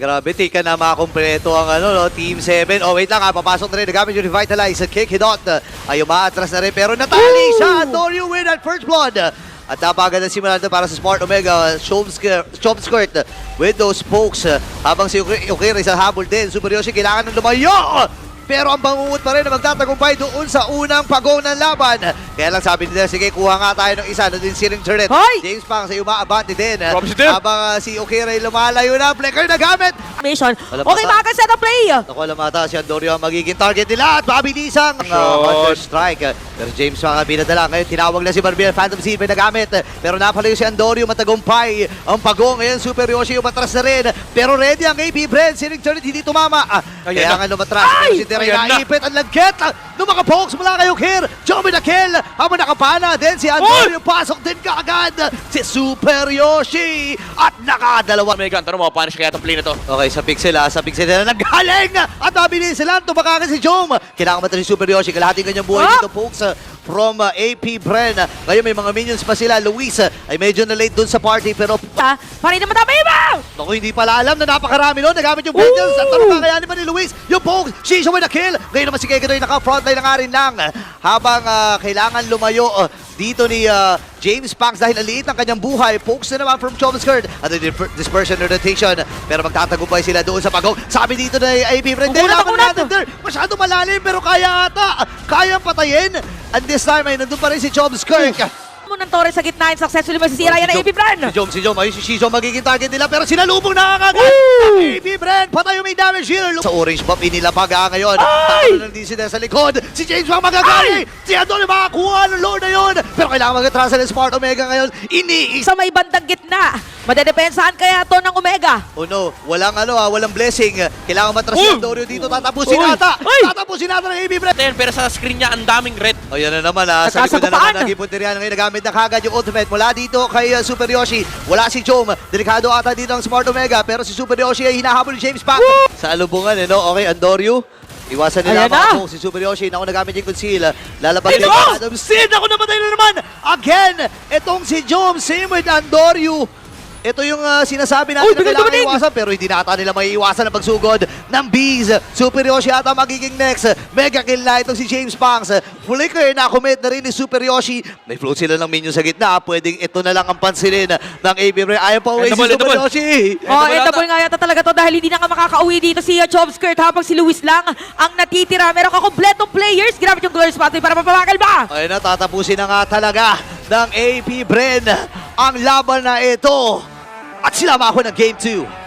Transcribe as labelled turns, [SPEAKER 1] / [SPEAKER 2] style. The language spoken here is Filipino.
[SPEAKER 1] Grabe, tika na makakompleto ang Team 7. Oh, wait lang papasok na rin. Nagamit yung Revitalize at Kick Hidot. Ay, umaatras na rin, pero natali siya. Antonio win at first blood. At napaganda simulan para sa Smart Omega. Chomskirt with those pokes. Habang si Ukiri sa habol din. Super Yoshi kailangan ng lumayo. Pero ang bangungot pa rin na magtatagumpay doon sa unang pagong ng laban. Kaya lang sabi nila, sige, kuha nga tayo ng isa na din siling turret. James Pang sa umaabante din. Habang si Ukira lumalayo na, flicker na gamit.
[SPEAKER 2] Mission. Okay, makakaset ang play.
[SPEAKER 1] Naku, alam ata si Andorio ang magiging target nila at mabilisang Counter-Strike. Pero James Pang ang binadala. Ngayon, tinawag na si Barbier. Phantom Seed may nagamit. Pero napalayo si Andorio, matagumpay. Ang pagong ngayon, Super Yoshi umatras na rin. Pero ready ang AP Brand. Siling turret hindi tumama. Kaya nga lumatras. Si Teray naipit ang lagkit. Nung mga pokes mula kayo here. Joey na kill. Habang nakapana din si Andorio. Pasok din kaagad si Super Yoshi. At nakadalawa.
[SPEAKER 3] Omega, tanong mo, paano siya kaya itong play na to?
[SPEAKER 1] Okay, sa pixel na naggaling! At mabilis sila, tumakakan si Jom. Kailangan mata si Super Yoshi, kalahating kanyang buhay dito, folks, from AP Bren. Ngayon may mga minions pa sila. Luis ay medyo na late dun sa party, pero...
[SPEAKER 2] Parin naman tayo ba?
[SPEAKER 1] Naku, hindi pala alam na napakarami nun. Nagamit yung Vengeance. At tanong kakayanin pa ni Luis. Yung Pokes, Shisho with a kill. Ngayon naman si Kekedoy naka-frontline na nga rin lang. Habang kailangan lumayo dito ni James Pangs dahil ang liit ng kanyang buhay. Pokes na naman from Chomskirt. At the dispersion rotation. Pero magtatagumpay sila doon sa pagong. Sabi dito na AP Bren. Laban natin there. Masyado malalim pero kaya ata. Kaya patayin. And this time ay nandun pa rin si Chomskirt.
[SPEAKER 2] Ng Torres sa gitna, successfully masisira yan ang AP Bren.
[SPEAKER 1] Si Jom, ayun si Shizo magiging target nila pero sinalubong na kagad. AP Bren, patay yung may damage here. Sa orange buff, inilapag ngayon. Takalo ng DC sa likod. Si James Wang magagaling. Si Antonio makakuha ng load na yun. Pero kailangan mag-atrasa ng Smart Omega ngayon. Iniisa.
[SPEAKER 2] Sa may bandang gitna, madedepensahan kaya to ng Omega.
[SPEAKER 1] Oh no, walang blessing. Kailangan matras si Antonio dito. Tatapusin ata. Tatapusin ata ng AP Bren.
[SPEAKER 3] Pero sa screen niya, ang daming red.
[SPEAKER 1] O yan na naman sa likod na naman naging punteriya ngayon. Nagamit na kagad yung ultimate mula dito kay Super Yoshi. Wala si Chom. Delikado ata dito ang Smart Omega. Pero si Super Yoshi ay hinahabol ni James Pang. Sa alubungan, Okay, Andorio. Iwasan nila ako si Super Yoshi. Naku, nagamit yung conceal. Lalabas din Adam Sin. Ako namatay na naman. Again, itong si Jom. Same with Andorio. Ito yung sinasabi natin na kailangan iwasan pero hindi na ata nila maiiwasan ang pagsugod ng Bees. Super Yoshi ata magiging next. Mega kill na itong si James Pangs. Flicker na commit na rin ni Super Yoshi. May float sila ng minion sa gitna. Pwedeng ito na lang ang pansinin ng AB Bren. Ayaw pa uwi si Super Yoshi.
[SPEAKER 2] Double nga yata talaga to dahil hindi na nga makakauwi dito si Chomskirt habang si Luis lang ang natitira. Meron ka kompletong players. Ginamit yung Glorious Pathway para mapapakal ba?
[SPEAKER 1] Ayun na, tatapusin na nga talaga ng AP Bren ang laban na ito. At sila ako ng Game 2.